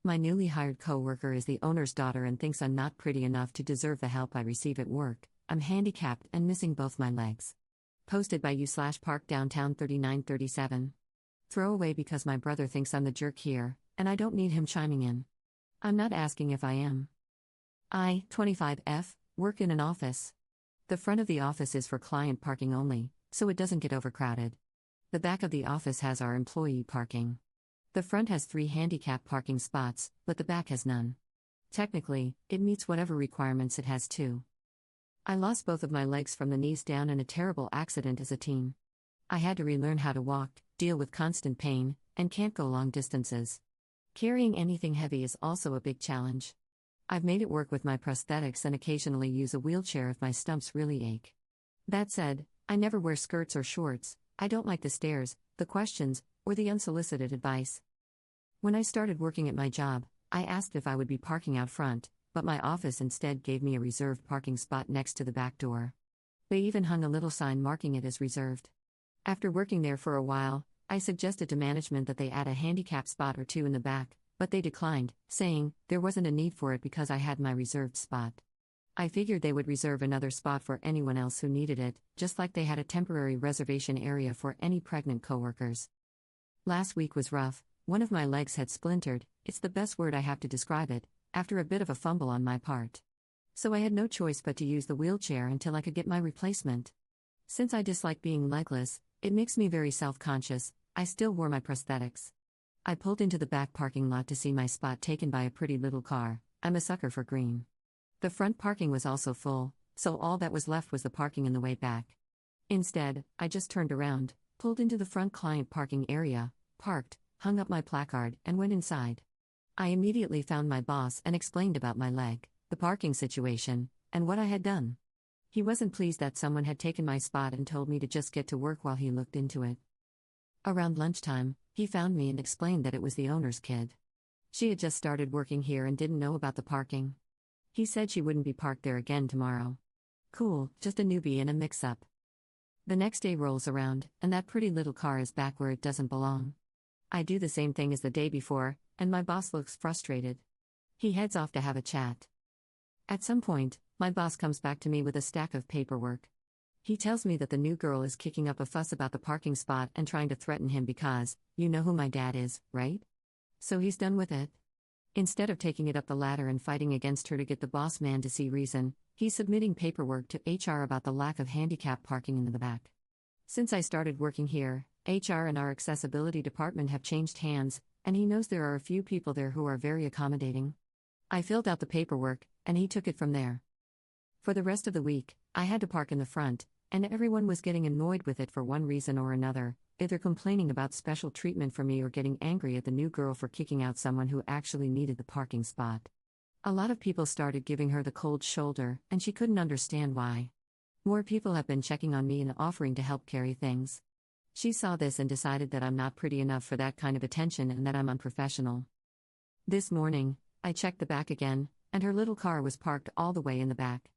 My newly hired coworker is the owner's daughter and thinks I'm not pretty enough to deserve the help I receive at work. I'm handicapped and missing both my legs. Posted by you/Park Downtown 3937. Throwaway because my brother thinks I'm the jerk here, and I don't need him chiming in. I'm not asking if I am. I, 25F, work in an office. The front of the office is for client parking only, so it doesn't get overcrowded. The back of the office has our employee parking. The front has 3 handicap parking spots, but the back has none. Technically, it meets whatever requirements it has too. I lost both of my legs from the knees down in a terrible accident as a teen. I had to relearn how to walk, deal with constant pain, and can't go long distances. Carrying anything heavy is also a big challenge. I've made it work with my prosthetics and occasionally use a wheelchair if my stumps really ache. That said, I never wear skirts or shorts. I don't like the stares, the questions, or the unsolicited advice. When I started working at my job, I asked if I would be parking out front, but my office instead gave me a reserved parking spot next to the back door. They even hung a little sign marking it as reserved. After working there for a while, I suggested to management that they add a handicap spot or 2 in the back, but they declined, saying there wasn't a need for it because I had my reserved spot. I figured they would reserve another spot for anyone else who needed it, just like they had a temporary reservation area for any pregnant coworkers. Last week was rough. One of my legs had splintered, it's the best word I have to describe it, after a bit of a fumble on my part. So I had no choice but to use the wheelchair until I could get my replacement. Since I dislike being legless, it makes me very self-conscious. I still wore my prosthetics. I pulled into the back parking lot to see my spot taken by a pretty little car. I'm a sucker for green. The front parking was also full, so all that was left was the parking in the way back. Instead, I just turned around, pulled into the front client parking area, parked, hung up my placard, and went inside. I immediately found my boss and explained about my leg, the parking situation, and what I had done. He wasn't pleased that someone had taken my spot and told me to just get to work while he looked into it. Around lunchtime, he found me and explained that it was the owner's kid. She had just started working here and didn't know about the parking. He said she wouldn't be parked there again tomorrow. Cool, just a newbie in a mix-up. The next day rolls around, and that pretty little car is back where it doesn't belong. I do the same thing as the day before, and my boss looks frustrated. He heads off to have a chat. At some point, my boss comes back to me with a stack of paperwork. He tells me that the new girl is kicking up a fuss about the parking spot and trying to threaten him because, you know who my dad is, right? So he's done with it. Instead of taking it up the ladder and fighting against her to get the boss man to see reason, he's submitting paperwork to HR about the lack of handicap parking in the back. Since I started working here, HR and our accessibility department have changed hands, and he knows there are a few people there who are very accommodating. I filled out the paperwork, and he took it from there. For the rest of the week, I had to park in the front, and everyone was getting annoyed with it for one reason or another, either complaining about special treatment for me or getting angry at the new girl for kicking out someone who actually needed the parking spot. A lot of people started giving her the cold shoulder, and she couldn't understand why. More people have been checking on me and offering to help carry things. She saw this and decided that I'm not pretty enough for that kind of attention and that I'm unprofessional. This morning, I checked the back again, and her little car was parked all the way in the back.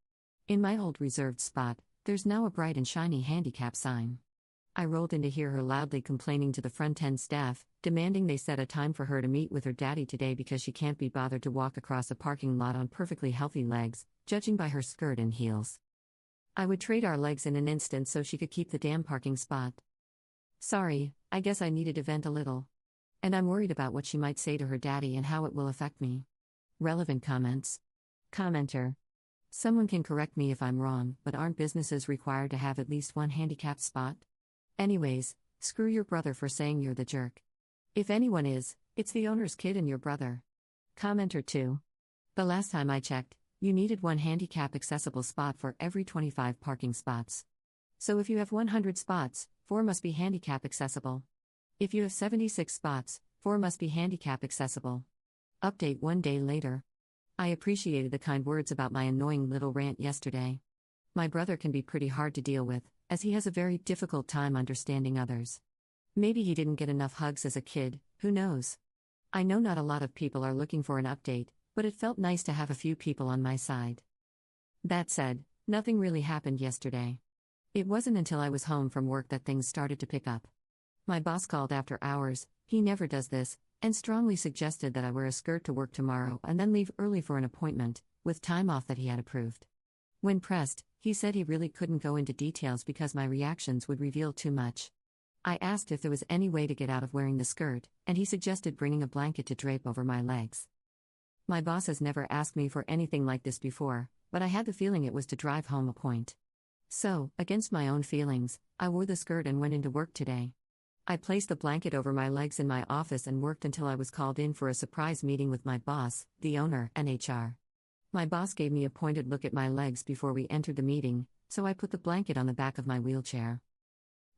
In my old reserved spot, there's now a bright and shiny handicap sign. I rolled in to hear her loudly complaining to the front-end staff, demanding they set a time for her to meet with her daddy today because she can't be bothered to walk across a parking lot on perfectly healthy legs, judging by her skirt and heels. I would trade our legs in an instant so she could keep the damn parking spot. Sorry, I guess I needed to vent a little. And I'm worried about what she might say to her daddy and how it will affect me. Relevant comments. Commenter. Someone can correct me if I'm wrong, but aren't businesses required to have at least one handicapped spot? Anyways, screw your brother for saying you're the jerk. If anyone is, it's the owner's kid and your brother. Commenter 2. The last time I checked, you needed one handicap accessible spot for every 25 parking spots. So if you have 100 spots, 4 must be handicap accessible. If you have 76 spots, 4 must be handicap accessible. Update 1 day later. I appreciated the kind words about my annoying little rant yesterday. My brother can be pretty hard to deal with, as he has a very difficult time understanding others. Maybe he didn't get enough hugs as a kid, who knows? I know not a lot of people are looking for an update, but it felt nice to have a few people on my side. That said, nothing really happened yesterday. It wasn't until I was home from work that things started to pick up. My boss called after hours. He never does this, and strongly suggested that I wear a skirt to work tomorrow and then leave early for an appointment, with time off that he had approved. When pressed, he said he really couldn't go into details because my reactions would reveal too much. I asked if there was any way to get out of wearing the skirt, and he suggested bringing a blanket to drape over my legs. My boss has never asked me for anything like this before, but I had the feeling it was to drive home a point. So, against my own feelings, I wore the skirt and went into work today. I placed the blanket over my legs in my office and worked until I was called in for a surprise meeting with my boss, the owner, and HR. My boss gave me a pointed look at my legs before we entered the meeting, so I put the blanket on the back of my wheelchair.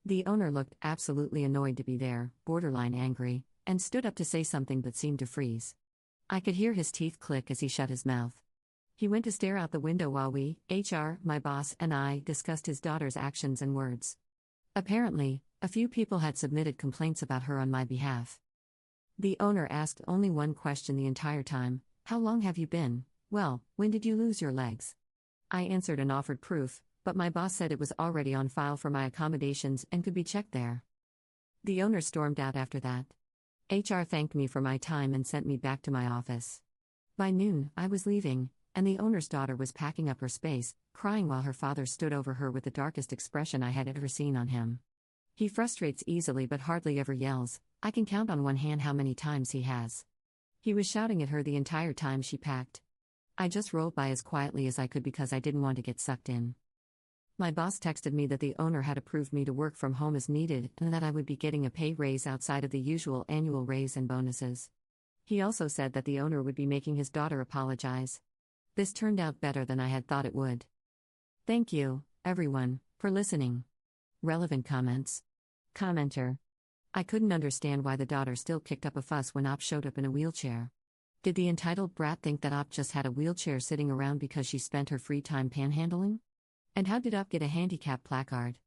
The owner looked absolutely annoyed to be there, borderline angry, and stood up to say something but seemed to freeze. I could hear his teeth click as he shut his mouth. He went to stare out the window while we, HR, my boss, and I discussed his daughter's actions and words. Apparently, a few people had submitted complaints about her on my behalf. The owner asked only one question the entire time: "How long have you been? Well, when did you lose your legs?" I answered and offered proof, but my boss said it was already on file for my accommodations and could be checked there. The owner stormed out after that. HR thanked me for my time and sent me back to my office. By noon, I was leaving, and the owner's daughter was packing up her space, crying while her father stood over her with the darkest expression I had ever seen on him. He frustrates easily but hardly ever yells. I can count on one hand how many times he has. He was shouting at her the entire time she packed. I just rolled by as quietly as I could because I didn't want to get sucked in. My boss texted me that the owner had approved me to work from home as needed and that I would be getting a pay raise outside of the usual annual raise and bonuses. He also said that the owner would be making his daughter apologize. This turned out better than I had thought it would. Thank you, everyone, for listening. Relevant comments. Commenter. I couldn't understand why the daughter still kicked up a fuss when Op showed up in a wheelchair. Did the entitled brat think that Op just had a wheelchair sitting around because she spent her free time panhandling? And how did Op get a handicap placard?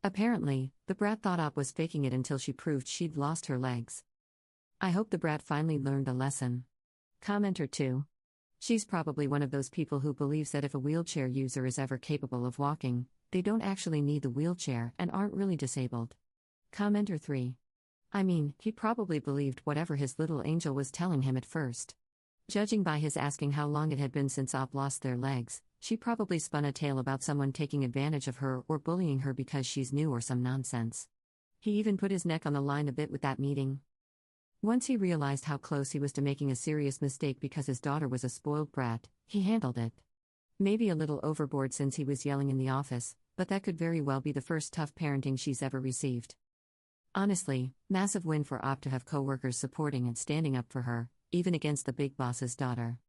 Apparently, the brat thought Op was faking it until she proved she'd lost her legs. I hope the brat finally learned a lesson. Commenter 2. She's probably one of those people who believes that if a wheelchair user is ever capable of walking, they don't actually need the wheelchair and aren't really disabled. Commenter 3. I mean, he probably believed whatever his little angel was telling him at first. Judging by his asking how long it had been since Op lost their legs, she probably spun a tale about someone taking advantage of her or bullying her because she's new or some nonsense. He even put his neck on the line a bit with that meeting. Once he realized how close he was to making a serious mistake because his daughter was a spoiled brat, he handled it. Maybe a little overboard since he was yelling in the office, but that could very well be the first tough parenting she's ever received. Honestly, massive win for Op to have coworkers supporting and standing up for her, even against the big boss's daughter.